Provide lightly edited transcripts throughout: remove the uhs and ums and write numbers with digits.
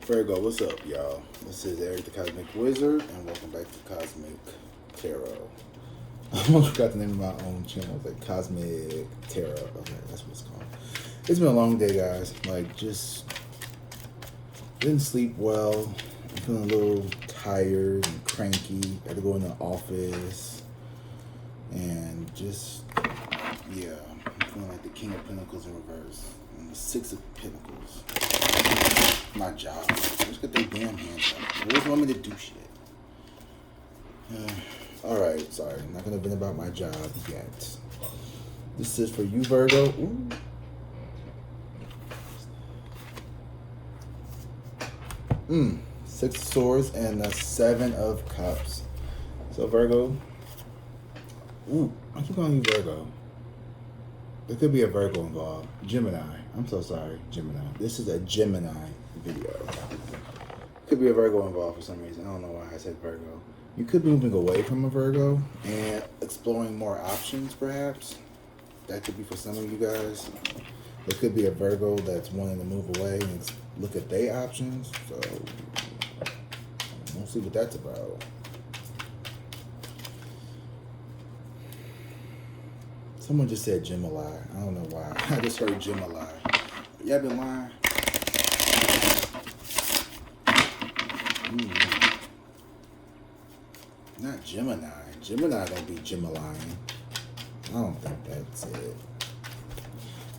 Virgo, what's up, y'all? This is Eric the Cosmic Wizard, and welcome back to Cosmic Tarot. I almost forgot the name of my own channel. It's like Cosmic Tarot. Okay, that's what it's called. It's been a long day, guys. Like, just didn't sleep well. I'm feeling a little tired and cranky. Got to go in the office. And just, yeah, I'm feeling like the King of Pentacles in reverse. And the Six of Pentacles. My job. Just get their damn hands up. They always want me to do shit. Alright, sorry. I'm not going to vent about my job yet. This is for you, Virgo. Ooh. Six of Swords and the Seven of Cups. So, Virgo. Ooh, I keep calling you Virgo. There could be a Virgo involved. Gemini. I'm so sorry, Gemini. This is a Gemini video. Could be a Virgo involved for some reason. I don't know why I said Virgo. You could be moving away from a Virgo and exploring more options, perhaps. That could be for some of you guys. There could be a Virgo that's wanting to move away and look at their options. So, we'll see what that's about. Someone just said Gemini. I don't know why. I just heard Gemini. Y'all been lying? Not Gemini. Gemini don't be Gemini. I don't think that's it.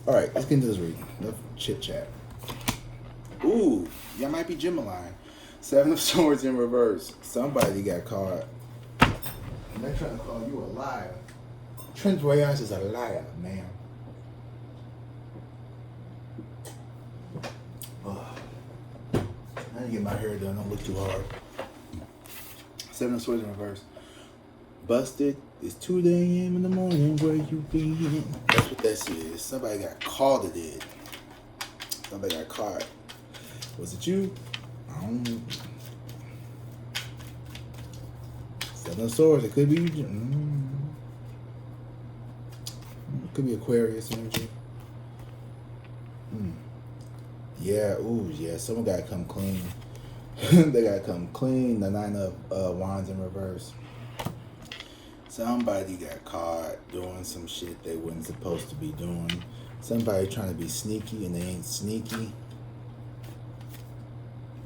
Alright, let's get into this reading. Enough chit chat. Ooh, y'all might be Gemini. Seven of Swords in reverse. Somebody got caught. And they're trying to call you a liar. Trent Royas is a liar, man. I need to get my hair done. Don't look too hard. Seven of Swords in reverse. Busted. It's 2 a.m. in the morning. Where you been? That's what that is. Somebody got caught at it. Somebody got caught. Was it you? I don't know. Seven of Swords. It could be you. It could be Aquarius energy. Yeah, ooh, yeah. Someone got to come clean. They got to come clean. The Nine of Wands in reverse. Somebody got caught doing some shit they wasn't supposed to be doing. Somebody trying to be sneaky and they ain't sneaky.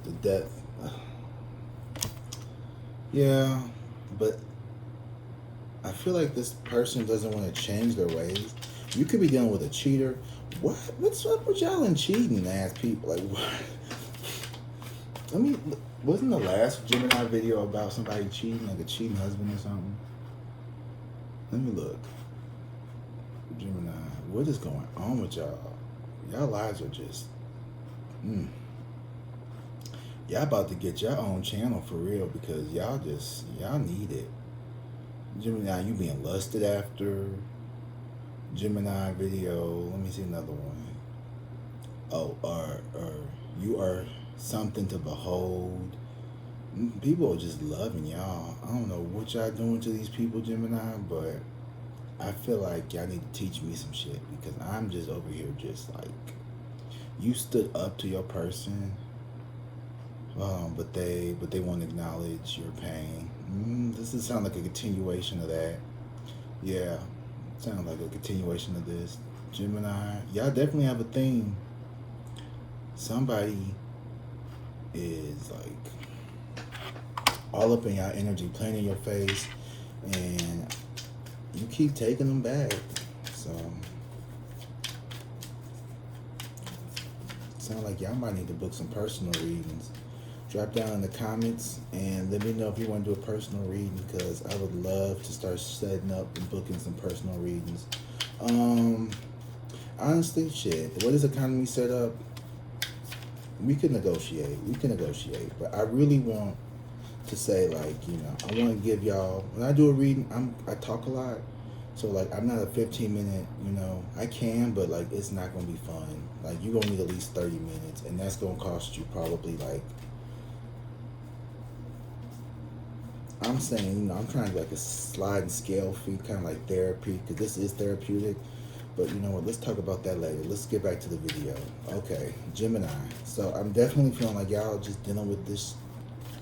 The Death. Yeah, but I feel like this person doesn't want to change their ways. You could be dealing with a cheater. What's up with y'all and cheating ass people? Like, what? I mean, wasn't the last Gemini video about somebody cheating, like a cheating husband or something? Let me look. Gemini, what is going on with y'all? Y'all lives are just, Y'all about to get your own channel for real because y'all need it. Gemini, you being lusted after. Gemini video. Let me see another one. Oh, or you are something to behold. People are just loving y'all. I don't know what y'all doing to these people, Gemini, but I feel like y'all need to teach me some shit because I'm just over here just like, you stood up to your person, but they won't acknowledge your pain. This is sound like a continuation of that. Yeah, sound like a continuation of this. Gemini, y'all definitely have a theme. Somebody is like all up in y'all energy, playing in your face, and you keep taking them back. So sound like y'all might need to book some personal readings. Drop down in the comments and let me know if you want to do a personal reading because I would love to start setting up and booking some personal readings. Honestly, shit, the way this economy set up, we can negotiate. But I really want to say, like, you know, I want to give y'all, when I do a reading, I talk a lot. So, like, I'm not a 15-minute, you know, I can, but, like, it's not going to be fun. Like, you're going to need at least 30 minutes, and that's going to cost you probably, like, I'm saying, you know, I'm trying to like a sliding scale fee, kind of like therapy, because this is therapeutic. But you know what? Let's talk about that later. Let's get back to the video. Okay, Gemini. So I'm definitely feeling like y'all just dealing with this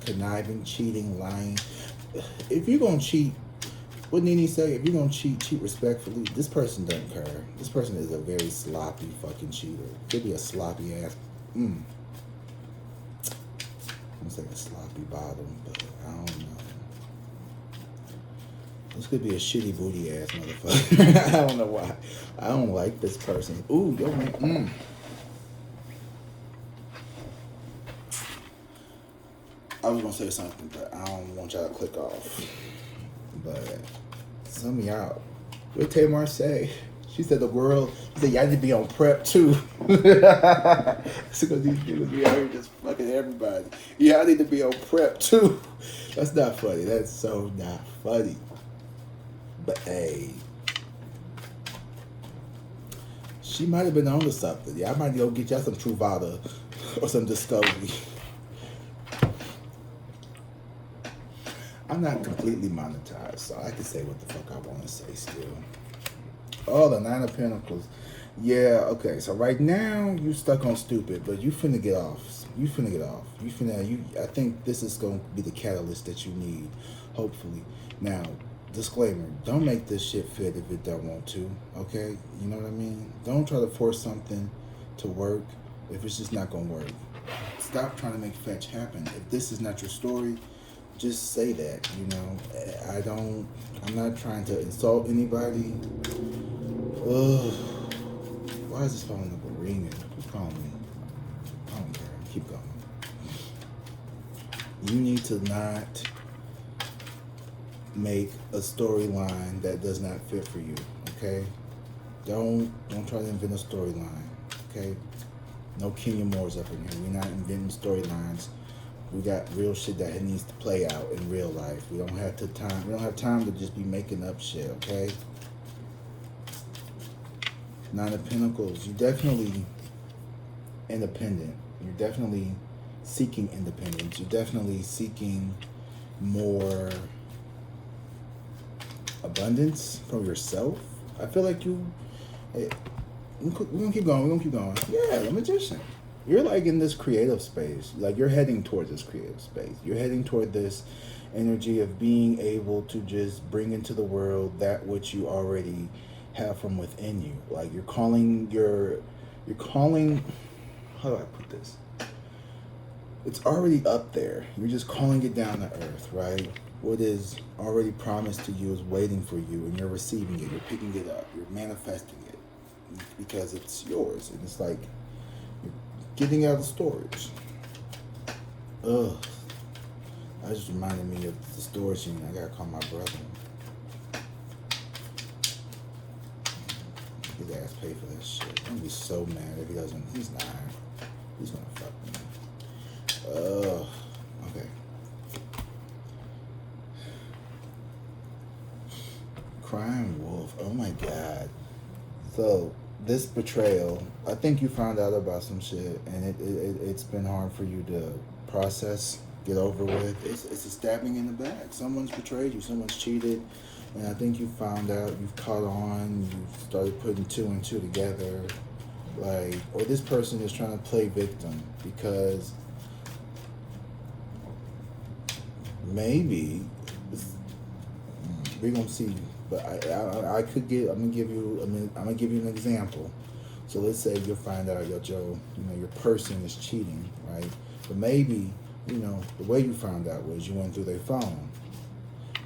conniving, cheating, lying. If you're gonna cheat, what Nene say? If you're gonna cheat, cheat respectfully. This person doesn't care. This person is a very sloppy fucking cheater. Could be a sloppy ass. I'm gonna say a sloppy bottom, but I don't know. This could be a shitty booty ass motherfucker. I don't know why. I don't like this person. Ooh, yo, man. I was gonna say something, but I don't want y'all to click off. But some of y'all, what Tamar say? She said the world. She said y'all need to be on prep too. It's because these niggas be out here just fucking everybody. Y'all need to be on prep too. That's not funny. That's so not funny. But hey, she might have been on to something. Yeah, I might go get y'all some Truvada or some Discovery. I'm not completely monetized, so I can say what the fuck I want to say still. Oh, the Nine of Pentacles. Yeah, okay. So right now you stuck on stupid, but you finna get off. You finna get off. I think this is gonna be the catalyst that you need, hopefully. Now, disclaimer: don't make this shit fit if it don't want to. Okay, you know what I mean? Don't try to force something to work if it's just not gonna work. Stop trying to make fetch happen. If this is not your story, just say that. You know, I'm not trying to insult anybody. Ugh. Why is this phone number ringing? Who's calling me? I don't care. Keep going. You need to not make a storyline that does not fit for you. Okay? Don't try to invent a storyline. Okay? No Kenya Moore's up in here. We're not inventing storylines. We got real shit that needs to play out in real life. We don't have time. We don't have time to just be making up shit. Okay? Nine of Pentacles. You're definitely independent. You're definitely seeking independence. You're definitely seeking more abundance from yourself. I feel like we're gonna keep going. Yeah, the Magician. You're like in this creative space. Like you're heading towards this creative space. You're heading toward this energy of being able to just bring into the world that which you already have from within you. Like you're calling, how do I put this? It's already up there. You're just calling it down to earth, right? What is already promised to you is waiting for you, and you're receiving it. You're picking it up. You're manifesting it because it's yours. And it's like you're getting out of storage. Ugh. That just reminded me of the storage unit. I gotta call my brother. His ass pay for that shit. I'm gonna be so mad if he doesn't. He's not. He's gonna fuck me. Okay. Crying wolf. Oh my god. So this betrayal. I think you found out about some shit, and it's been hard for you to process, get over with. It's a stabbing in the back. Someone's betrayed you. Someone's cheated. And I think you found out, you've caught on, you've started putting two and two together. Like, or this person is trying to play victim because maybe, we're going to see, but I'm going to give you an example. So let's say you find out your person is cheating, right? But maybe, the way you found out was you went through their phone.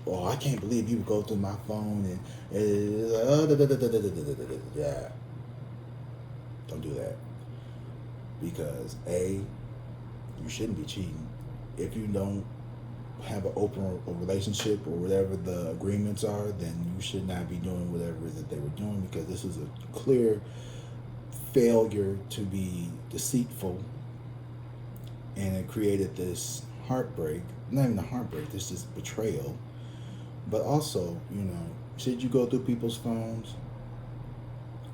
Oh, I can't believe you would go through my phone and yeah. Don't do that. Because A, you shouldn't be cheating. If you don't have an open relationship or whatever the agreements are, then you should not be doing whatever it is that they were doing, because this is a clear failure to be deceitful, and it created this heartbreak. Not even a heartbreak, this is betrayal. But also, should you go through people's phones?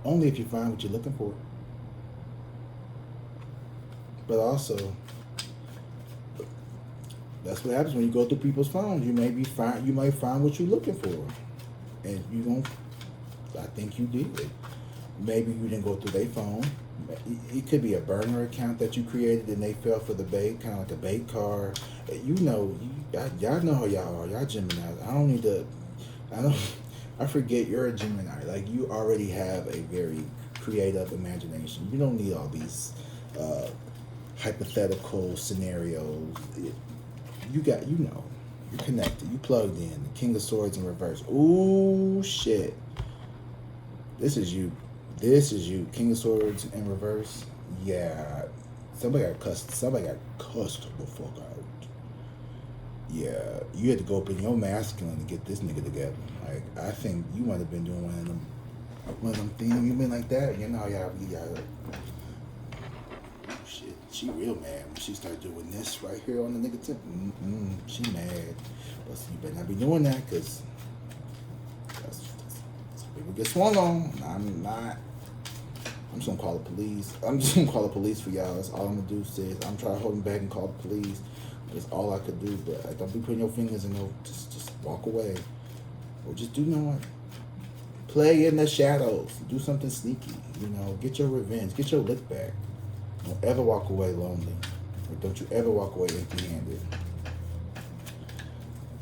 Only if you find what you're looking for. But also, that's what happens when you go through people's phones. You might find what you're looking for, and I think you did. Maybe you didn't go through their phone. It could be a burner account that you created and they fell for the bait, kind of like a bait card. You know, y'all know how y'all are. Y'all Gemini. I don't need to. I don't. I forget you're a Gemini. Like you already have a very creative imagination. You don't need all these hypothetical scenarios. You know, you're connected. You plugged in. The King of Swords in reverse. Ooh shit. This is you. This is you. King of Swords in reverse. Yeah. Somebody got cussed. Somebody got cussed the fuck out. Yeah. You had to go up in your masculine to get this nigga together. Like, I think you might have been doing one of them things. You been like that. You know, y'all. Shit. She real mad when she started doing this right here on the nigga tip. She mad. But you better not be doing that, because people get swung on. I'm not. I'm just gonna call the police. I'm just gonna call the police for y'all. That's all I'm gonna do. Sis, I'm trying to hold them back and call the police. That's all I could do. But don't be putting your fingers in no. Just walk away, or just do no. Play in the shadows. Do something sneaky. You know, get your revenge. Get your lick back. Don't ever walk away lonely, or don't you ever walk away empty-handed.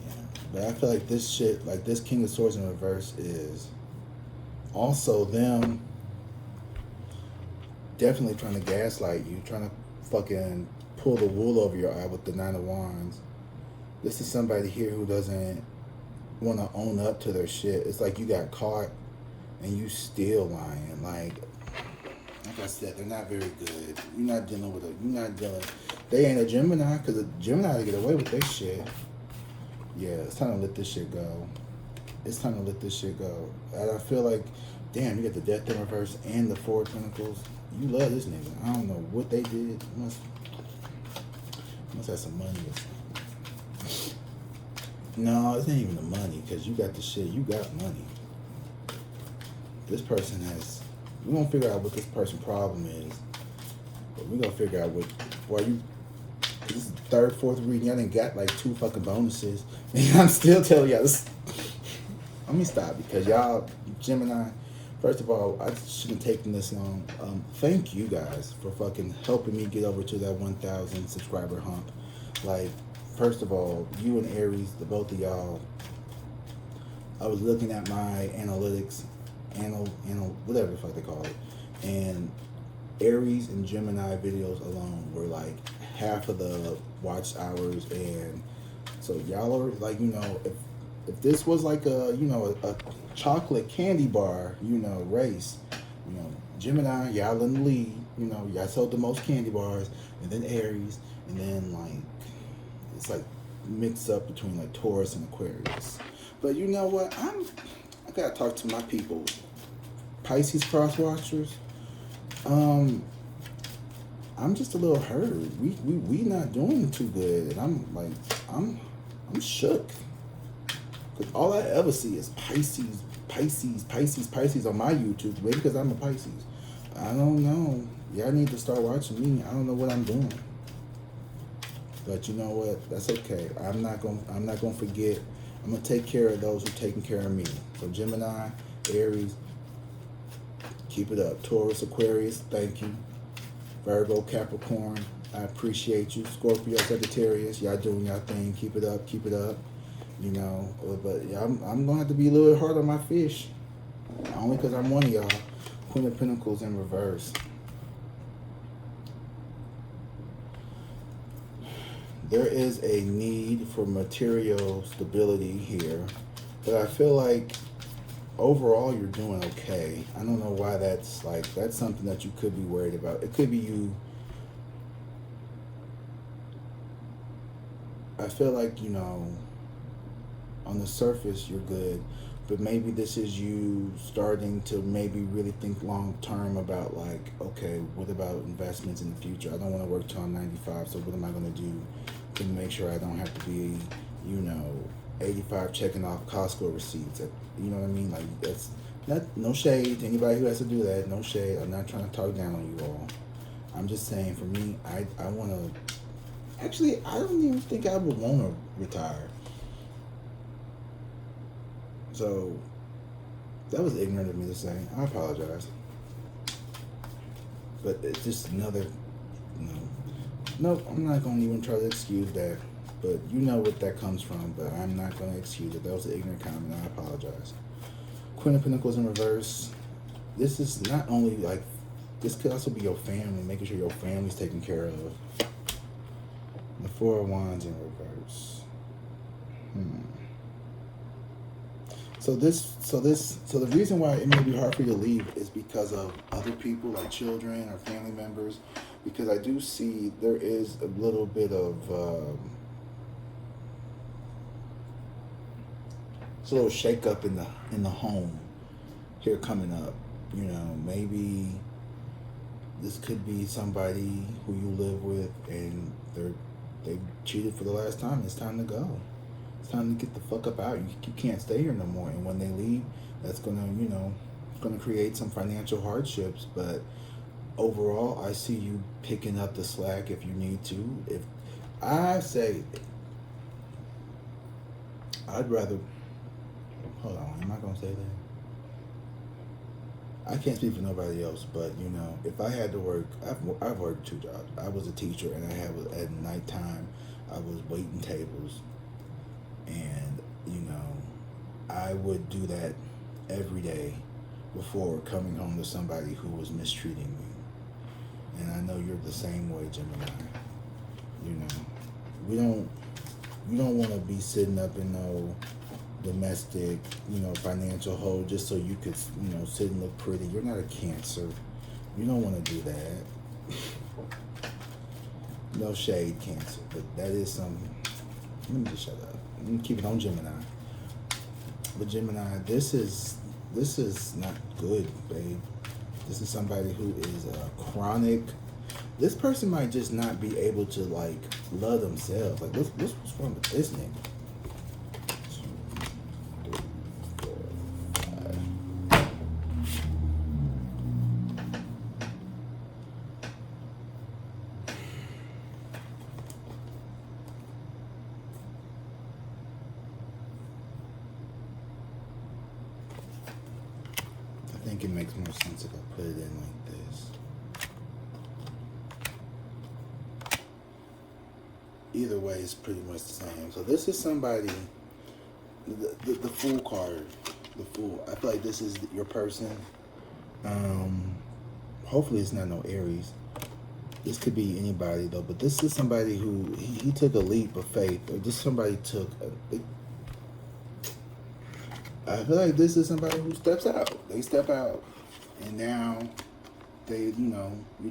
Yeah, but I feel like this shit, like this King of Swords in reverse, is also them definitely trying to gaslight you, trying to fucking pull the wool over your eye with the Nine of Wands. This is somebody here who doesn't want to own up to their shit. It's like you got caught and you still lying. Like I said, they're not very good. You're not dealing with they ain't a Gemini, because a Gemini to get away with their shit. Yeah, it's time to let this shit go. It's time to let this shit go. And I feel like, damn, you got the Death in reverse and the Four of Pentacles. You love this nigga. I don't know what they did. Must have some money or something. No, it ain't even the money, because you got the shit. You got money. This person has. We're gonna figure out what this person's problem is. But we're gonna figure out why you. This is the third, fourth reading. Y'all done got like 2 fucking bonuses. And I'm still telling y'all this. Let me stop, because y'all, Gemini, first of all, I shouldn't have taken this long. Thank you guys for fucking helping me get over to that 1,000 subscriber hump. Like, first of all, you and Aries, the both of y'all, I was looking at my analytics, whatever the fuck they call it, and Aries and Gemini videos alone were like half of the watch hours, and so y'all are like, you know, if this was like a chocolate candy bar, race, Gemini, y'all in the lead, y'all sold the most candy bars, and then Aries, and then like it's like mixed up between like Taurus and Aquarius. But you know what? I gotta talk to my people, Pisces cross watchers. I'm just a little hurt. We not doing too good, and I'm shook. Cause all I ever see is Pisces on my YouTube. Maybe because I'm a Pisces. I don't know. Y'all need to start watching me. I don't know what I'm doing. But you know what? That's okay. I'm not gonna forget. I'm gonna take care of those who are taking care of me. So Gemini, Aries, keep it up. Taurus, Aquarius, thank you. Virgo, Capricorn, I appreciate you. Scorpio, Sagittarius, y'all doing y'all thing. Keep it up, keep it up. But yeah, I'm gonna have to be a little hard on my fish. Only because I'm one of y'all. Queen of Pentacles in reverse. There is a need for material stability here, but I feel like overall you're doing okay. I don't know why that's something that you could be worried about. It could be you. I feel like, on the surface you're good, but maybe this is you starting to maybe really think long term about like, okay, what about investments in the future? I don't want to work till I'm 95, so what am I going to do to make sure I don't have to be, 85 checking off Costco receipts? You know what I mean? Like, that's no shade to anybody who has to do that. No shade. I'm not trying to talk down on you all. I'm just saying, for me, I want to. Actually, I don't even think I would want to retire. So, that was ignorant of me to say. I apologize. But it's just another, no, nope, I'm not going to even try to excuse that. But you know what that comes from, but I'm not going to excuse it. That was an ignorant comment. I apologize. Queen of Pentacles in reverse. This is not only like, this could also be your family, making sure your family's taken care of. The Four of Wands in reverse. So the reason why it may be hard for you to leave is because of other people, like children or family members, because I do see there is a little bit of it's a little shake up in the home here coming up. You know, maybe this could be somebody who you live with and they cheated for the last time. It's time to go. It's time to get the fuck up out. You can't stay here no more. And when they leave, that's gonna, gonna create some financial hardships. But overall, I see you picking up the slack if you need to. If I say, I'd rather. Hold on, am I gonna say that? I can't speak for nobody else, but if I had to work, I've worked 2 jobs. I was a teacher, and at nighttime, I was waiting tables, and I would do that every day before coming home to somebody who was mistreating me. And I know you're the same way, Gemini. You don't want to be sitting up in no domestic, financial hole just so you could, sit and look pretty. You're not a Cancer. You don't want to do that. No shade, Cancer, but that is some. Let me just shut up. Let me keep it on Gemini. But Gemini, this is not good, babe. This is somebody who is chronic. This person might just not be able to love themselves. What's wrong with this nigga? I think it makes more sense if I put it in like this. Either way, it's pretty much the same. So this is somebody, the Fool card, the Fool. I feel like this is your person. Hopefully it's not no Aries. This could be anybody though, but this is somebody who he took a leap of faith, or just somebody took I feel like this is somebody who steps out. They step out, and now they, you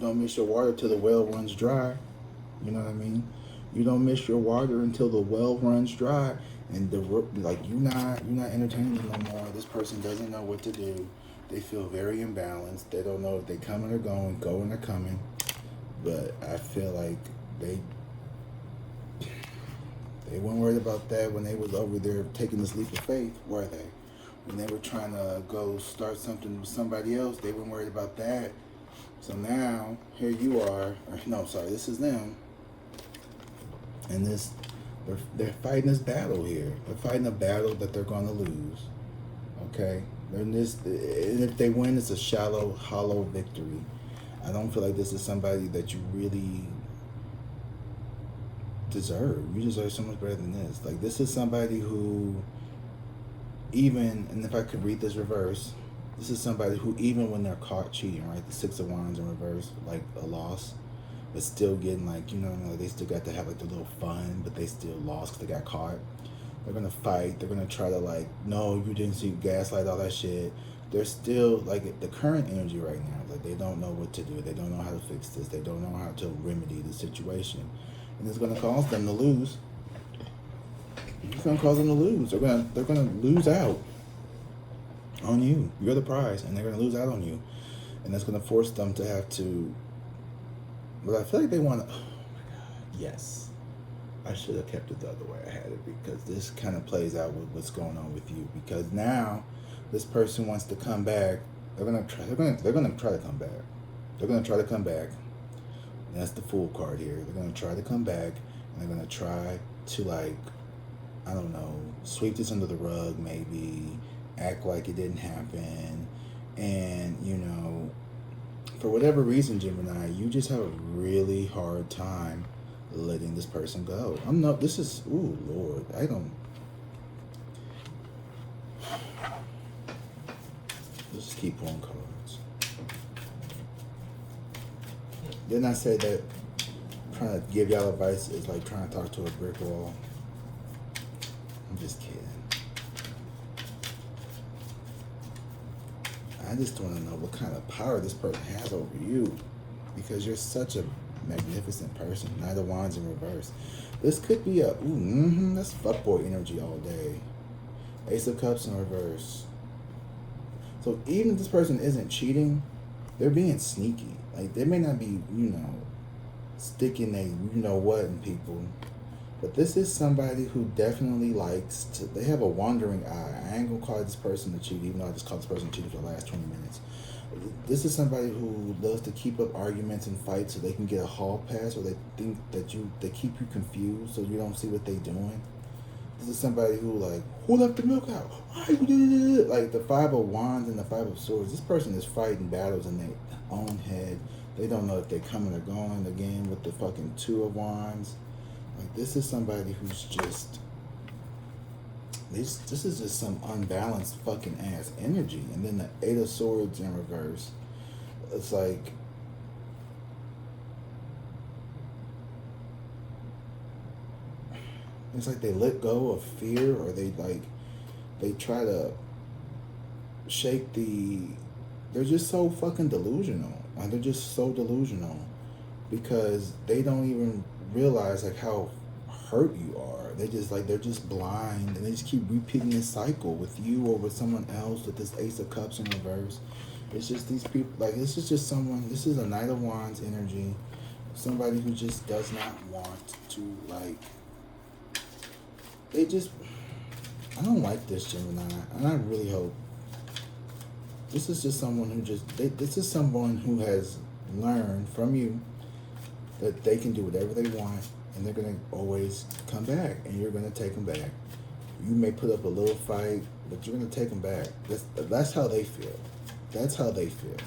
don't miss your water till the well runs dry. You know what I mean? You don't miss your water until the well runs dry, and you're not entertaining them no more. This person doesn't know what to do. They feel very imbalanced. They don't know if they coming or going or coming. But I feel like they weren't worried about that when they was over there taking this leap of faith, were they? When they were trying to go start something with somebody else, they weren't worried about that. So now, here you are. No, sorry, this is them. And they're fighting this battle here. They're fighting a battle that they're going to lose. Okay? And if they win, it's a shallow, hollow victory. I don't feel like this is somebody that you really deserve. You deserve so much better than this. This is somebody who and if I could read this reverse, this is somebody who, even when they're caught cheating, right? The Six of Wands in reverse, a loss, but still getting they still got to have the little fun, but they still lost because they got caught. They're gonna fight. They're gonna try to no, you didn't see, gaslight, all that shit. They're still the current energy right now. They don't know what to do. They don't know how to fix this. They don't know how to remedy the situation, and it's gonna cause them to lose. It's gonna cause them to lose. They're gonna lose out on you. You're the prize, and they're gonna lose out on you, and that's gonna force them to have to. But I feel like they want to. Oh my God! Yes, I should have kept it the other way I had it, because this kind of plays out with what's going on with you. Because now, this person wants to come back. They're gonna try to come back. They're gonna try to come back. And that's the Fool card here. They're gonna try to come back, and they're gonna try to I don't know, sweep this under the rug, maybe act like it didn't happen, and For whatever reason, Gemini, you just have a really hard time letting this person go. I'm not, this is, ooh, Lord, I don't, let's just keep pulling cards. Didn't I say that trying to give y'all advice is like trying to talk to a brick wall? I'm just kidding. I just want to know what kind of power this person has over you, because you're such a magnificent person. Knight of Wands in reverse. This could be a, that's fuckboy energy all day. Ace of Cups in reverse. So even if this person isn't cheating, they're being sneaky. Like, they may not be, sticking a what in people, but this is somebody who definitely likes to, they have a wandering eye. I ain't gonna call this person a cheat, even though I just called this person cheating for the last 20 minutes. This is somebody who loves to keep up arguments and fights so they can get a hall pass, or they think that they keep you confused so you don't see what they're doing. This is somebody who, like, who left the milk out? Why you did it? Like the Five of Wands and the Five of Swords. This person is fighting battles in their own head. They don't know if they're coming or going. Again, with the fucking Two of Wands. Like, this is somebody who's just, this is just some unbalanced fucking ass energy. And then the Eight of Swords in reverse. It's like, they let go of fear, or they try to shake they're just so fucking delusional. Like, they're just so delusional because they don't even realize like how hurt you are. They're just blind, and they just keep repeating this cycle with you or with someone else, with this Ace of Cups in reverse. It's just these people, like, this is just someone, this is a Knight of Wands energy. Somebody who just does not want to, like, I don't like this, Gemini, and I really hope this is just someone who this is someone who has learned from you that they can do whatever they want, and they're going to always come back, and you're going to take them back. You may put up a little fight, but you're going to take them back. That's how they feel. That's how they feel.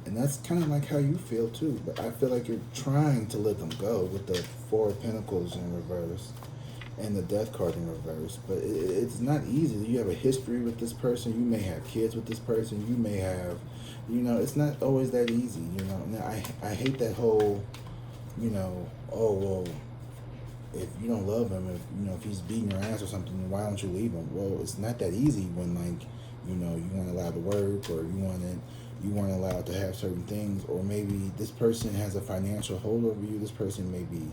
And that's kind of like how you feel too, but I feel like you're trying to let them go with the Four of Pentacles in reverse and the Death card in reverse, but it's not easy. You have a history with this person. You may have kids with this person. You may have, it's not always that easy. Now, I hate that whole, oh well, if you don't love him, if he's beating your ass or something, then why don't you leave him? Well, it's not that easy when, like, you weren't allowed to work, or you weren't allowed to have certain things, or maybe this person has a financial hold over you. This person may be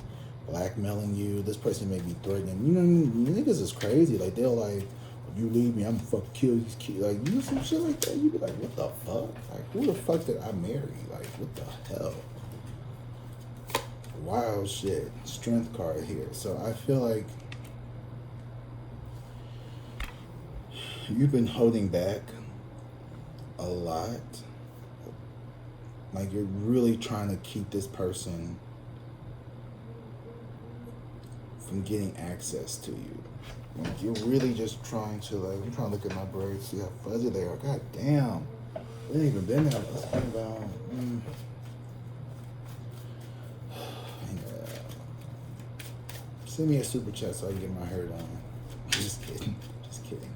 blackmailing you. This person may be threatening. Niggas is crazy. Like, they'll like, if you leave me, I'm gonna fucking kill these kids. Like, some shit like that. You be like, what the fuck? Like, who the fuck did I marry? Like, what the hell? Wild shit. Strength card here. So I feel like you've been holding back a lot. Like, you're really trying to keep this person from getting access to you. Like, you're really just trying to, like, I'm trying to look at my braids, see how fuzzy they are. God damn. They ain't even been there. It's been about, yeah. Send me a super chat so I can get my hair done. Just kidding. Just kidding.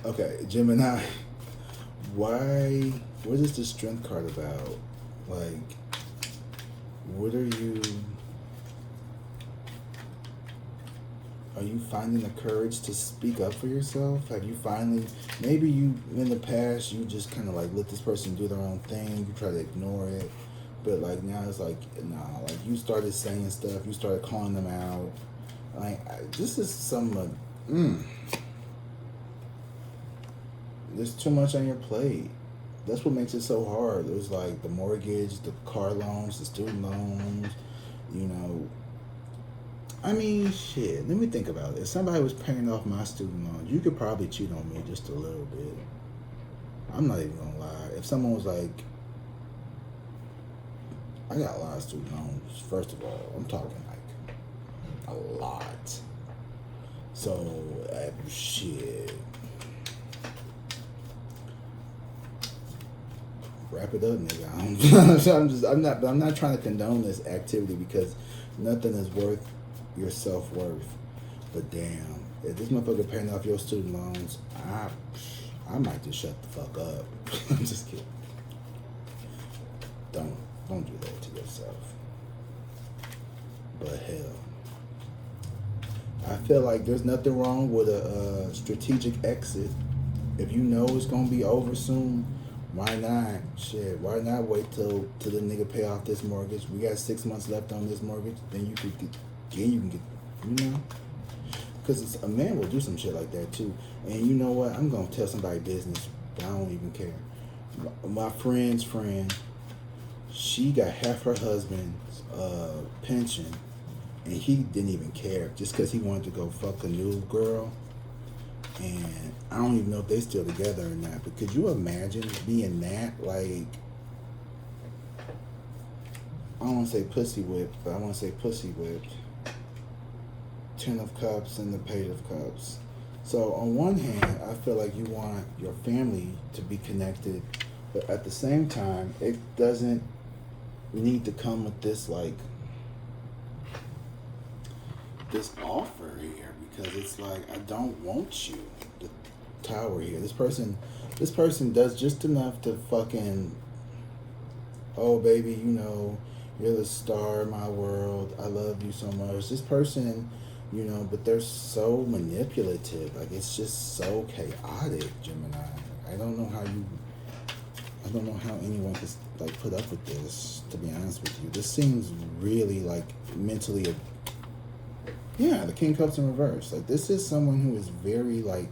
Okay, Gemini. What is the Strength card about? Like, what are you finding the courage to speak up for yourself? Have you finally, maybe you, in the past, you just kind of like let this person do their own thing, you try to ignore it, but like now it's like, nah, like you started saying stuff, you started calling them out. Like, this is some, there's too much on your plate. That's what makes it so hard. There's like the mortgage, the car loans, the student loans, I mean, shit, let me think about it. If somebody was paying off my student loans, you could probably cheat on me just a little bit. I'm not even gonna lie. If someone was like, I got a lot of student loans, first of all, I'm talking like a lot. So, shit. wrap it up, nigga. I'm not trying to condone this activity because nothing is worth your self-worth. But damn, if this motherfucker paying off your student loans, I might just shut the fuck up. I'm just kidding. Don't do that to yourself. But hell, I feel like there's nothing wrong with a strategic exit. If you know it's gonna be over soon, why not? Shit, why not wait till the nigga pay off this mortgage? We got 6 months left on this mortgage. Then you can get, you know. Because a man will do some shit like that too. And you know what? I'm gonna tell somebody business, but I don't even care. My friend's friend, she got half her husband's pension, and he didn't even care just because he wanted to go fuck a new girl. And I don't even know if they still together or not. But could you imagine being that? Like, I don't want to say pussy whipped, but I want to say pussy whipped. 10 of Cups and the Page of Cups. So on one hand, I feel like you want your family to be connected, but at the same time, it doesn't need to come with this this offer here, because it's like, I don't want you. The Tower here. This person does just enough to fucking, oh baby, you know, you're the star of my world. I love you so much. This person, you know, but they're so manipulative. Like, it's just so chaotic, Gemini. I don't know how anyone could like put up with this, to be honest with you. This seems really like mentally, the King of Cups in reverse. Like, this is someone who is very like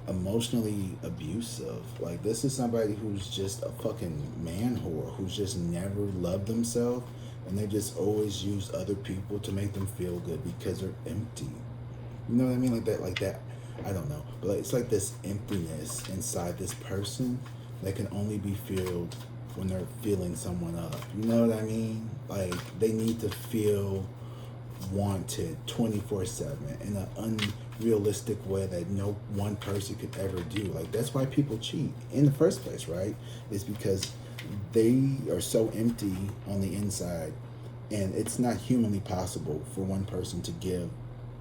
emotionally abusive. Like, this is somebody who's just a fucking man whore, who's just never loved themselves, and they just always use other people to make them feel good because they're empty. You know what I mean? Like that. I don't know. But like, it's like this emptiness inside this person that can only be filled when they're feeling someone up. You know what I mean? Like, they need to feel wanted 24/7 in an unrealistic way that no one person could ever do. Like, that's why people cheat in the first place, right? It's because they are so empty on the inside, and it's not humanly possible for one person to give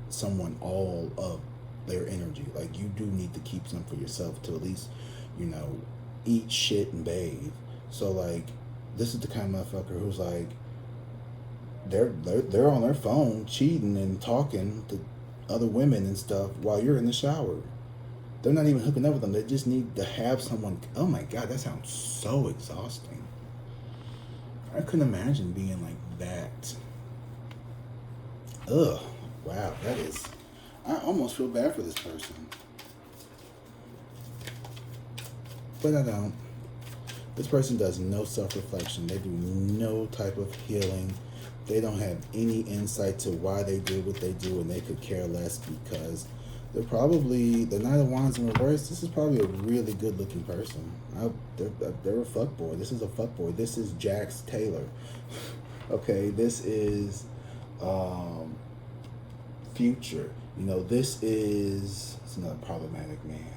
someone all of their energy. Like, you do need to keep some for yourself to at least, you know, eat shit and bathe. So like, this is the kind of motherfucker who's like, they're on their phone cheating and talking to other women and stuff while you're in the shower. They're not even hooking up with them. They just need to have someone. Oh my God, that sounds so exhausting. I couldn't imagine being like that. Ugh. Wow, that is. I almost feel bad for this person. But I don't. This person does no self-reflection. They do no type of healing. They don't have any insight to why they do what they do, and they could care less because they're probably, the Knight of Wands in reverse, this is probably a really good-looking person. They're a fuckboy. This is a fuckboy. This is Jax Taylor. Okay, this is Future. You know, this is, it's another problematic man.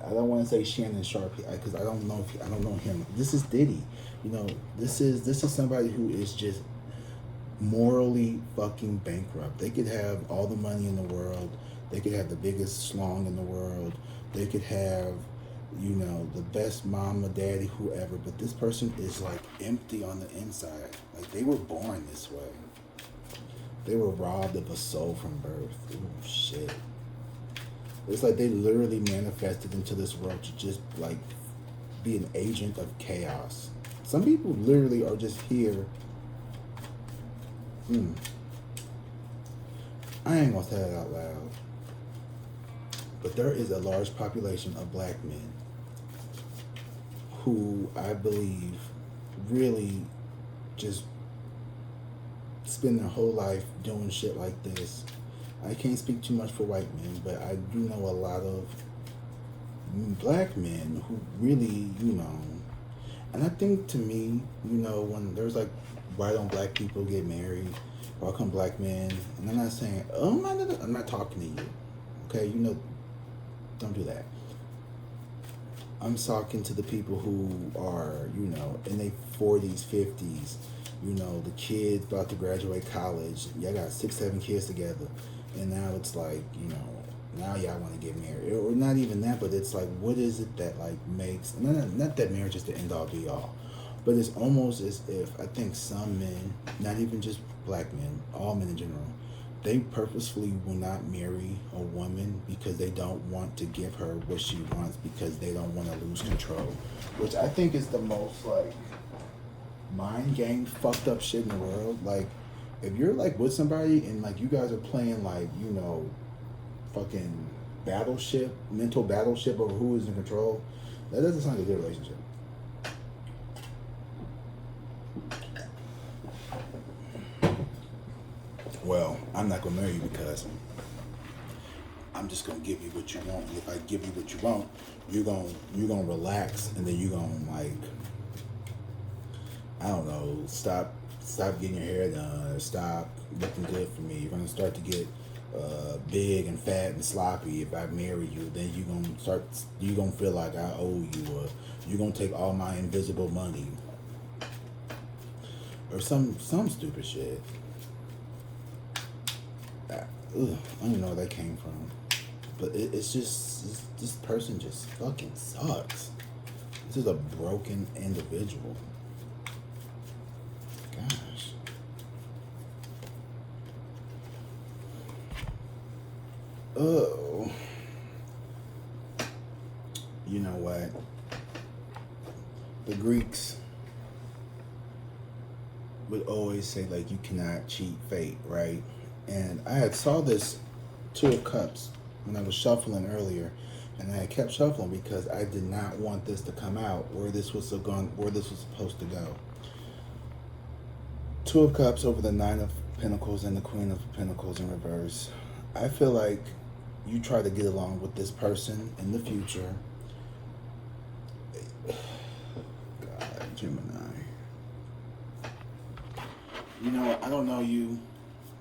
I don't want to say Shannon Sharp because I don't know him. This is Diddy. You know, this is somebody who is just morally fucking bankrupt. They could have all the money in the world. They could have the biggest schlong in the world. They could have, you know, the best mama, daddy, whoever. But this person is like empty on the inside. Like, they were born this way. They were robbed of a soul from birth. Ooh, shit. It's like they literally manifested into this world to just like be an agent of chaos. Some people literally are just here. I ain't gonna say that out loud. But there is a large population of black men who I believe really just spend their whole life doing shit like this. I can't speak too much for white men, but I do know a lot of black men who really, you know, and I think to me, you know, when there's like, why don't black people get married? Why come black men? And I'm not saying, I'm not talking to you, okay? You know, don't do that. I'm talking to the people who are, in their 40s, 50s. The kids about to graduate college. Y'all got 6, 7 kids together, and now it's like, now y'all want to get married, or not even that, but it's like, what is it that like makes not that marriage is the end all be all, but it's almost as if I think some men, not even just black men, all men in general, they purposefully will not marry a woman because they don't want to give her what she wants because they don't want to lose control, which I think is the most like mind game fucked up shit in the world. Like, if you're like with somebody and like you guys are playing like fucking mental battleship over who is in control, that doesn't sound like a good relationship. Well, I'm not gonna marry you because I'm just gonna give you what you want. And if I give you what you want, you're gonna relax, and then you're gonna like, I don't know, stop getting your hair done, or stop looking good for me. You're gonna start to get big and fat and sloppy. If I marry you, then you're gonna feel like I owe you, or you're gonna take all my invisible money, or some stupid shit. I don't even know where that came from, but it's just this person just fucking sucks. This is a broken individual. Gosh. Oh. You know what? The Greeks would always say, like, you cannot cheat fate, right? And I had saw this Two of Cups when I was shuffling earlier, and I had kept shuffling because I did not want this to come out where this was supposed to go. Two of Cups over the Nine of Pentacles and the Queen of Pentacles in reverse. I feel like you try to get along with this person in the future. God, Gemini. I don't know you.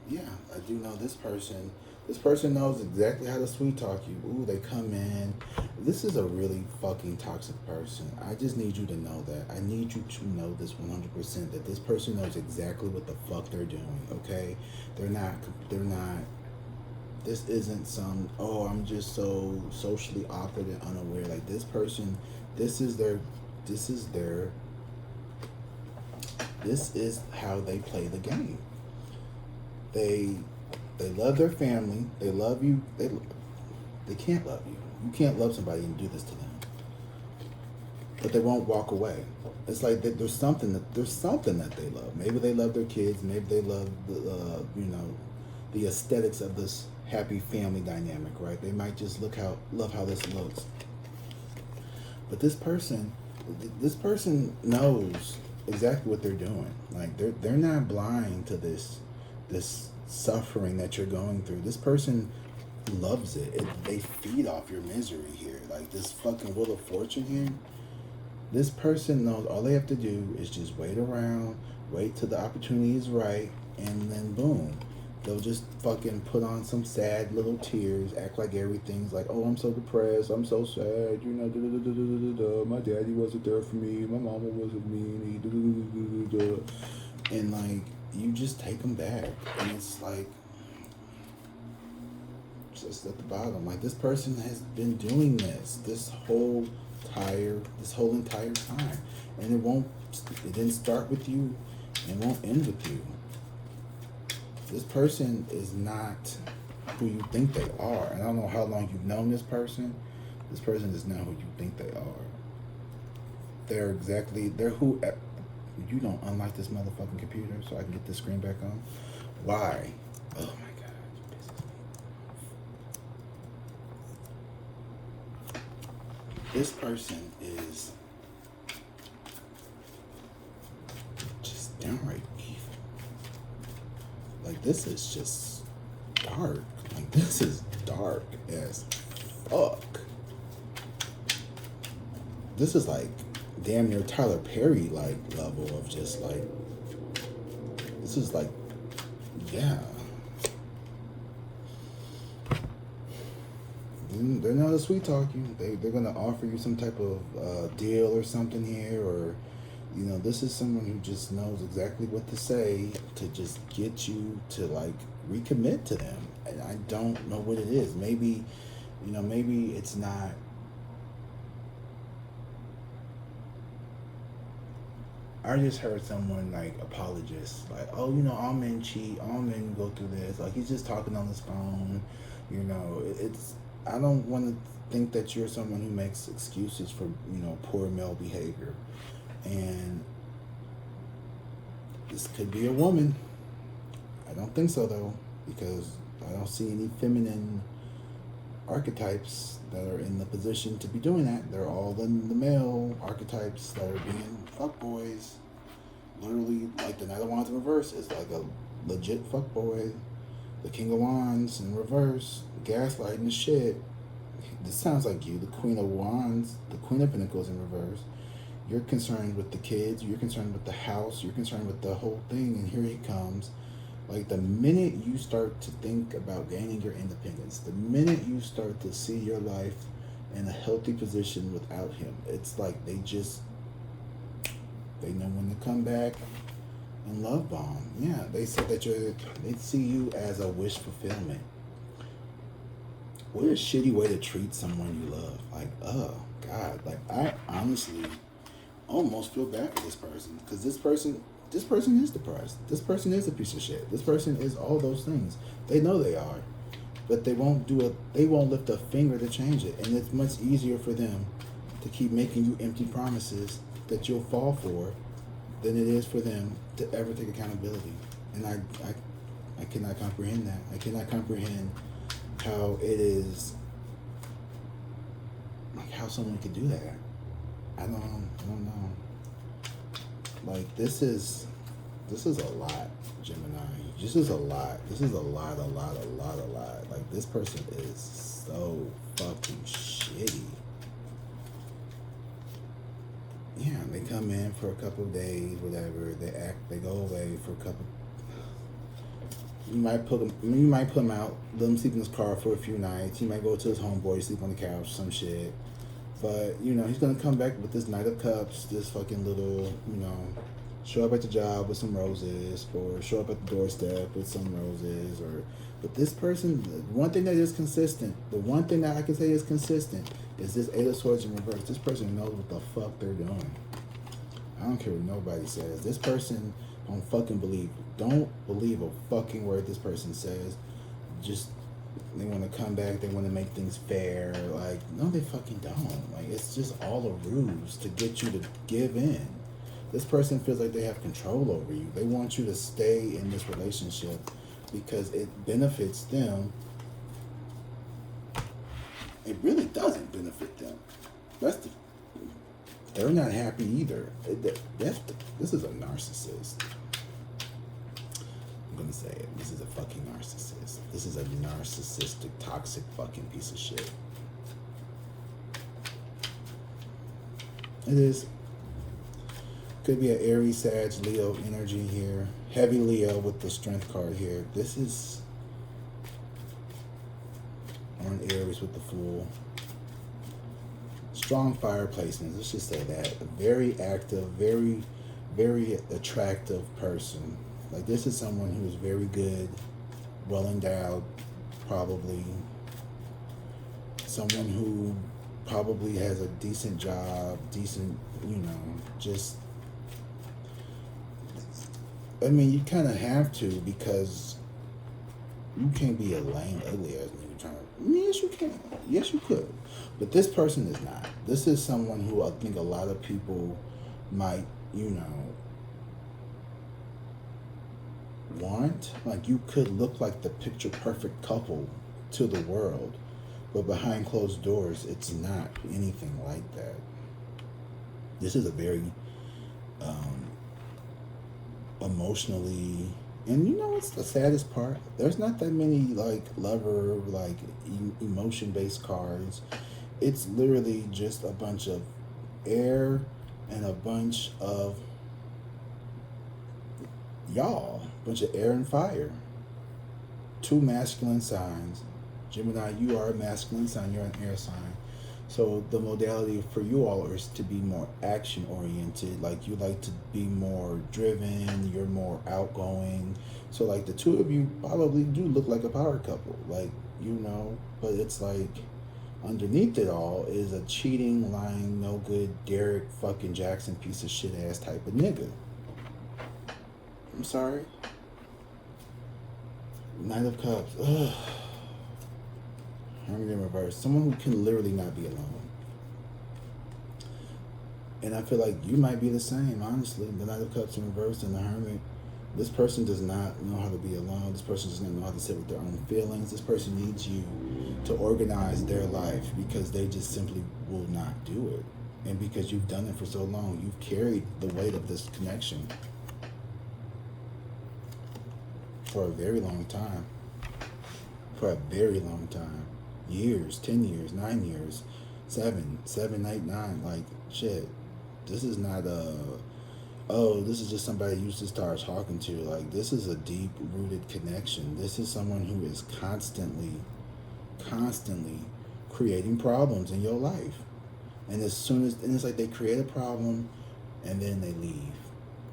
Yeah, I do know this person. This person knows exactly how to sweet talk you. Ooh, they come in. This is a really fucking toxic person. I just need you to know that. I need you to know this 100%, that this person knows exactly what the fuck they're doing, okay? They're not, this isn't some, oh, I'm just so socially awkward and unaware. Like, this person, this is how they play the game. They love their family. They love you. They can't love you. You can't love somebody and do this to them. But they won't walk away. It's like there's something that they love. Maybe they love their kids. Maybe they love the aesthetics of this happy family dynamic, right? They might just love how this looks. But this person knows exactly what they're doing. Like, they're not blind to this suffering that you're going through. This person loves it. They feed off your misery here. Like, this fucking Wheel of Fortune here. This person knows all they have to do is just wait around, wait till the opportunity is right, and then boom. They'll just fucking put on some sad little tears, act like everything's like, oh, I'm so depressed, I'm so sad, my daddy wasn't there for me, my mama wasn't me, and like, you just take them back, and it's like, just at the bottom, like, this person has been doing this whole entire time, and it didn't start with you, and it won't end with you. This person is not who you think they are. And I don't know how long you've known this person. This person is not who you think they are. They're who. You don't unlock this motherfucking computer so I can get this screen back on? Why? Oh my God, it pisses me off. This person is just downright evil. Like, this is just dark. Like, this is dark as fuck. This is like damn near Tyler Perry like level of just like, this is like, yeah. they're not a sweet talk you. They're gonna offer you some type of deal or something here, or this is someone who just knows exactly what to say to just get you to like recommit to them. And I don't know what it is. Maybe, maybe it's not. I just heard someone like apologist, like, oh, all men cheat, all men go through this. Like he's just talking on his phone. It's. I don't want to think that you're someone who makes excuses for poor male behavior, and this could be a woman. I don't think so though, because I don't see any feminine archetypes that are in the position to be doing that. They're all the male archetypes that are being fuckboys. Literally, like the Knight of Wands in reverse is like a legit fuckboy. The King of Wands in reverse, gaslighting the shit. This sounds like you. The Queen of Wands, the Queen of Pentacles in reverse. You're concerned with the kids. You're concerned with the house. You're concerned with the whole thing. And here he comes. Like the minute you start to think about gaining your independence, the minute you start to see your life in a healthy position without him, it's like they know when to come back and love bomb. Yeah, they said that they see you as a wish fulfillment. What a shitty way to treat someone you love. Like, oh God, like I honestly almost feel bad for this person, because this person is depressed. This person is a piece of shit. This person is all those things. They know they are, but they won't lift a finger to change it. And it's much easier for them to keep making you empty promises that you'll fall for than it is for them to ever take accountability. And I cannot comprehend that. I cannot comprehend how it is, like how someone could do that. I don't know. Like this is a lot, Gemini. This is a lot. This is a lot. Like this person is so fucking shitty. Yeah, they come in for a couple of days, whatever. They go away for a couple. You might put them out, let him sleep in his car for a few nights. He might go to his homeboy, sleep on the couch, some shit. But, he's going to come back with this Knight of Cups, this fucking little, show up at the job with some roses, or show up at the doorstep with some roses, but this person, the one thing that I can say is consistent is this Eight of Swords in reverse. This person knows what the fuck they're doing. I don't care what nobody says. This person don't believe a fucking word this person says. Just, they want to come back, they want to make things fair. Like, no, they fucking don't. Like, it's just all a ruse to get you to give in. This person feels like they have control over you. They want you to stay in this relationship because it benefits them. It really doesn't benefit them. They're not happy either. This is a narcissist. I'm gonna say it. This is a fucking narcissist. This is a narcissistic, toxic fucking piece of shit. It is. Could be an Aries, Sag, Leo energy here. Heavy Leo with the Strength card here. This is on Aries with the Fool. Strong fire placements. Let's just say that. A very active, very, very attractive person. Like, this is someone who is very good, well endowed, probably. Someone who probably has a decent job, just... I mean, you kind of have to, because you can't be a lame, ugly ass nigga trying to... I mean, yes, you can. Yes, you could. But this person is not. This is someone who I think a lot of people might, want. Like, you could look like the picture perfect couple to the world, but behind closed doors, it's not anything like that. This is a very emotionally, and what's the saddest part? There's not that many like lover, like emotion based cards. It's literally just a bunch of air and a bunch of y'all, bunch of air and fire. Two masculine signs Gemini, you are a masculine sign, you're an air sign. So the modality for you all is to be more action oriented. Like you like to be more driven, you're more outgoing. So like the two of you probably do look like a power couple. Like, you know, but it's like underneath it all is a cheating, lying, no good, Derek fucking Jackson piece of shit ass type of nigga. I'm sorry. Knight of Cups. Ugh. Hermit in reverse. Someone who can literally not be alone. And I feel like you might be the same, honestly. The Knight of Cups in reverse and the Hermit. This person does not know how to be alone. This person does not know how to sit with their own feelings. This person needs you to organize their life because they just simply will not do it. And because you've done it for so long, you've carried the weight of this connection for a very long time. For a very long time. Years, 10 years, 9 years, 7, 8, 9. Like, shit. This is not this is just somebody you used to start talking to. Like, this is a deep-rooted connection. This is someone who is constantly creating problems in your life. And it's like they create a problem and then they leave.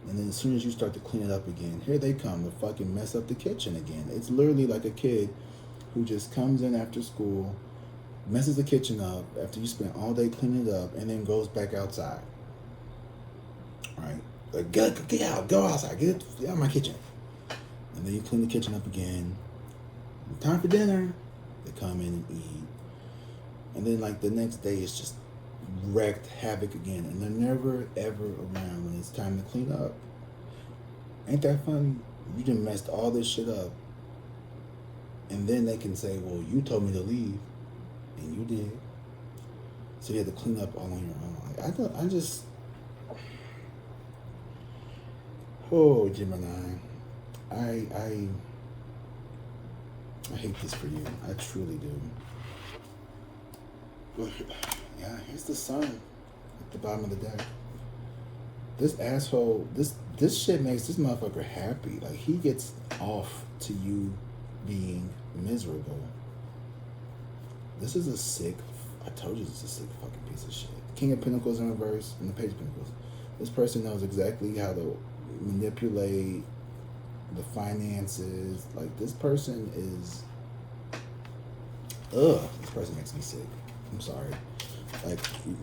And then as soon as you start to clean it up again, here they come to fucking mess up the kitchen again. It's literally like a kid who just comes in after school, messes the kitchen up after you spend all day cleaning it up, and then goes back outside. Right? Like, get out, go outside, get out of my kitchen. And then you clean the kitchen up again. Time for dinner. They come in and eat. And then, like, the next day it's just wrecked havoc again. And they're never, ever around when it's time to clean up. Ain't that funny? You done messed all this shit up. And then they can say, well, you told me to leave. And you did. So you had to clean up all on your own. Oh, Gemini. I hate this for you. I truly do. Yeah, here's the sun at the bottom of the deck. This asshole, this shit makes this motherfucker happy. Like, he gets off to you being miserable. This is a sick, I told you this is a sick fucking piece of shit. King of Pentacles in reverse and the Page of Pentacles. This person knows exactly how to manipulate the finances. Like, this person is, this person makes me sick. I'm sorry. Like,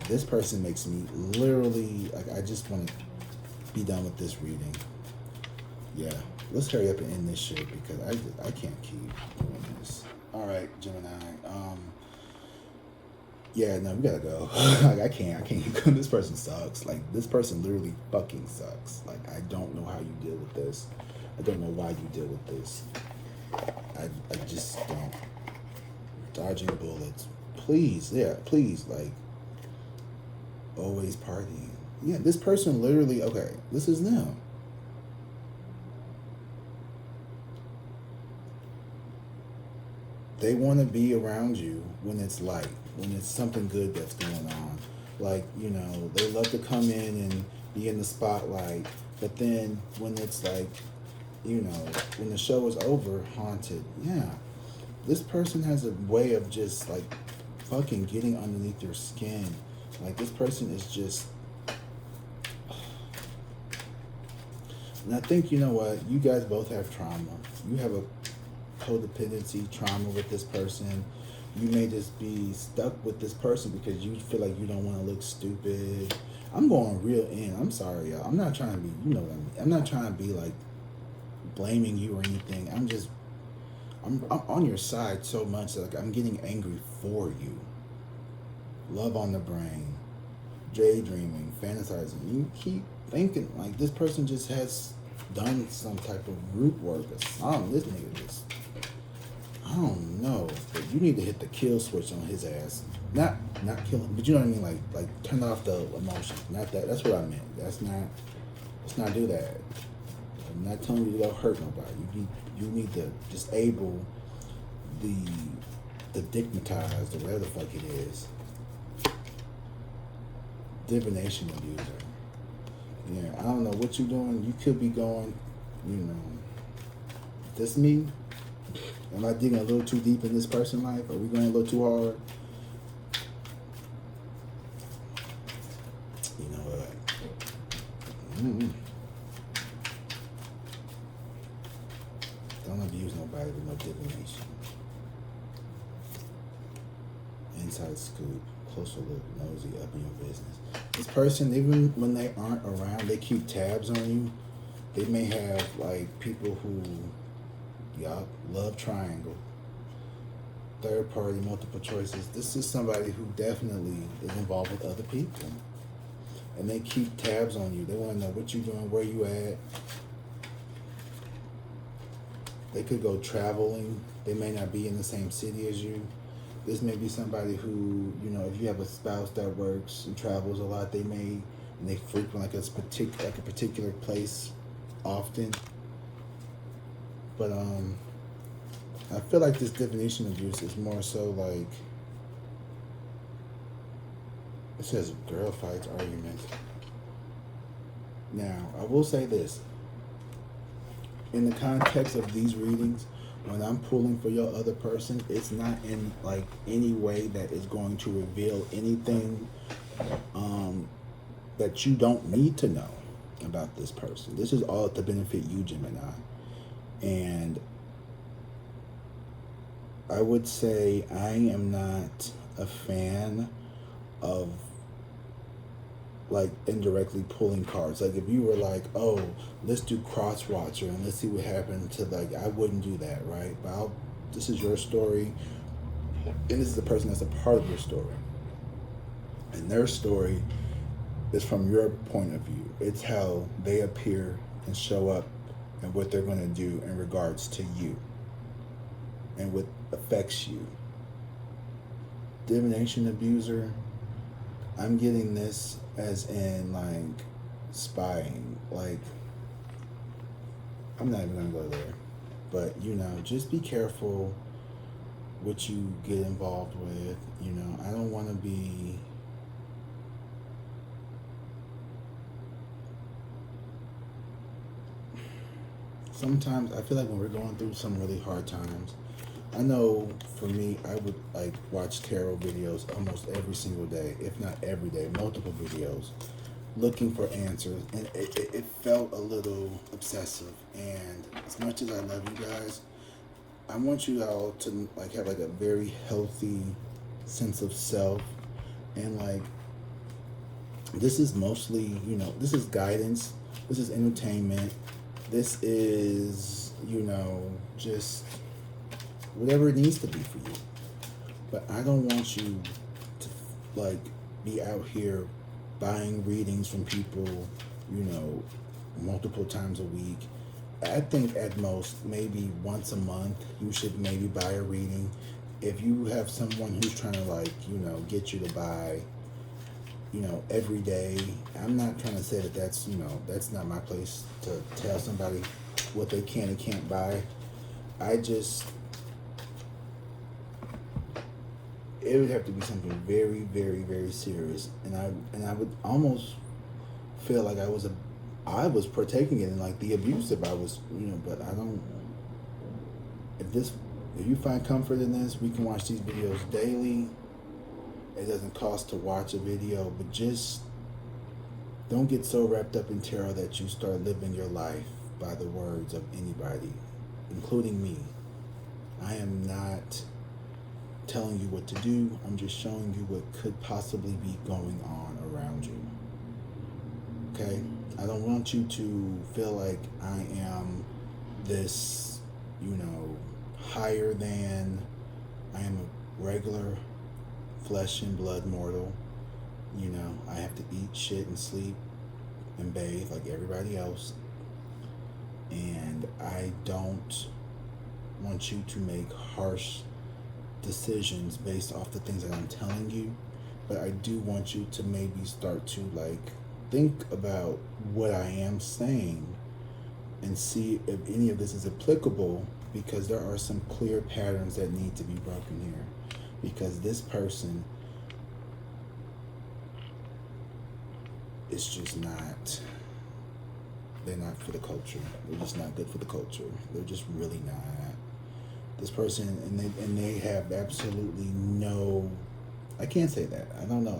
this person makes me literally, like, I just want to be done with this reading. Yeah, let's hurry up and end this shit because I can't keep doing this. All right, Gemini. Yeah, no, we gotta go. Like, I can't keep going. This person sucks. Like, this person literally fucking sucks. Like, I don't know how you deal with this. I don't know why you deal with this. I just don't. Dodging bullets. Please, yeah, please, like, always partying. Yeah, this person literally, okay, this is them. They want to be around you when it's light, when it's something good that's going on. Like, you know, they love to come in and be in the spotlight, but then when it's like, you know, when the show is over, haunted. Yeah, this person has a way of just, like, fucking getting underneath your skin. Like, this person is just, and I think, you know what, you guys both have trauma. You have a codependency trauma with this person. You may just be stuck with this person because you feel like you don't want to look stupid. I'm going real in. I'm sorry, y'all. I'm not trying to be, you know what I mean. I'm not trying to be, like, blaming you or anything. I'm on your side so much that, like, I'm getting angry for you. Love on the brain, daydreaming, fantasizing. You keep thinking like this person just has done some type of root work or something. This nigga just, I don't know, but you need to hit the kill switch on his ass. Not kill him, but you know what I mean. Like turn off the emotions. Not that. That's what I meant. Let's not do that. I'm not telling you to go hurt nobody. You need to disable the digmatized or whatever the fuck it is. Divination abuser. Yeah, I don't know what you're doing. You could be going, you know, this me, Am I digging a little too deep in this person's life? Are we going a little too hard? You know what? Don't abuse nobody with no divination. Inside scoop, closer look, nosy, up in your business. This person, even when they aren't around, they keep tabs on you. They may have like people who, y'all love triangle, third party, multiple choices. This is somebody who definitely is involved with other people, and they keep tabs on you. They want to know what you're doing, where you at. They could go traveling. They may not be in the same city as you. This may be somebody who, you know, if you have a spouse that works and travels a lot, they frequent like a particular place often. But I feel like this divination abuse is more so like, it says girl fights, arguments. Now, I will say this. In the context of these readings, when I'm pulling for your other person, it's not in like any way that is going to reveal anything that you don't need to know about this person. This is all to benefit you, Gemini. And I would say I am not a fan of like indirectly pulling cards. Like if you were like, oh, let's do cross watcher and let's see what happened to, like, I wouldn't do that, right? But this is your story, and this is the person that's a part of your story, and their story is from your point of view. It's how they appear and show up and what they're going to do in regards to you and what affects you. Divination abuser, I'm getting this as in like spying. Like, I'm not even gonna go there, but you know, just be careful what you get involved with. You know, I don't want to be sometimes I feel like when we're going through some really hard times, I know for me, I would like watch tarot videos almost every single day, if not every day, multiple videos, looking for answers, and it felt a little obsessive. And as much as I love you guys, I want you all to like have like a very healthy sense of self, and like this is mostly, you know, this is guidance, this is entertainment, this is, you know, just whatever it needs to be for you. But I don't want you to like be out here buying readings from people, you know, multiple times a week. I think at most maybe once a month you should maybe buy a reading. If you have someone who's trying to like, you know, get you to buy, you know, every day, I'm not trying to say that that's, you know, that's not my place to tell somebody what they can and can't buy. I just, it would have to be something very, very, very serious, and I would almost feel like I was partaking in like the abuse if I was, you know. But I don't. If you find comfort in this, we can watch these videos daily. It doesn't cost to watch a video, but just don't get so wrapped up in tarot that you start living your life by the words of anybody, including me. I am not telling you what to do. I'm just showing you what could possibly be going on around you. Okay? I don't want you to feel like I am this, you know, higher than. I am a regular flesh and blood mortal. You know, I have to eat, shit, and sleep and bathe like everybody else. And I don't want you to make harsh decisions based off the things that I'm telling you, but I do want you to maybe start to like think about what I am saying and see if any of this is applicable, because there are some clear patterns that need to be broken here, because this person is just not, they're not for the culture. They're just not good for the culture. They're just really not. This person, and they have absolutely no. I can't say that. I don't know.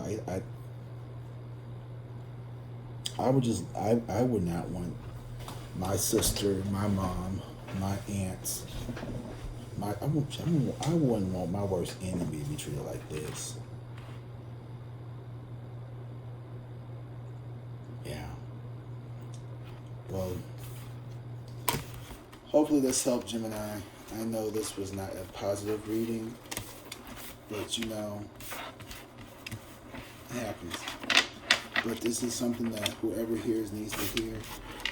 I would not want my sister, my mom, my aunts, I wouldn't want my worst enemy to be treated like this. Yeah. Well, hopefully this helped, Gemini. I know this was not a positive reading, but you know, it happens. But this is something that whoever hears needs to hear.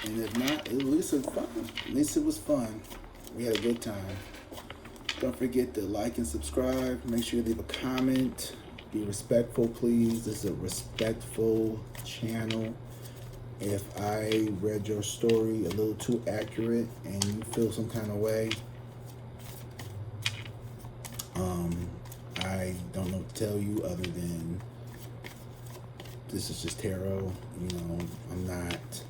And if not, at least it was fun. At least it was fun. We had a good time. Don't forget to like and subscribe. Make sure you leave a comment. Be respectful, please. This is a respectful channel. If I read your story a little too accurate and you feel some kind of way, I don't know what to tell you other than this is just tarot. You know, I'm not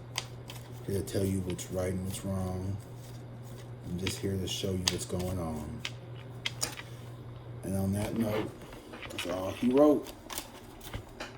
here to tell you what's right and what's wrong. I'm just here to show you what's going on. And on that note, that's all he wrote.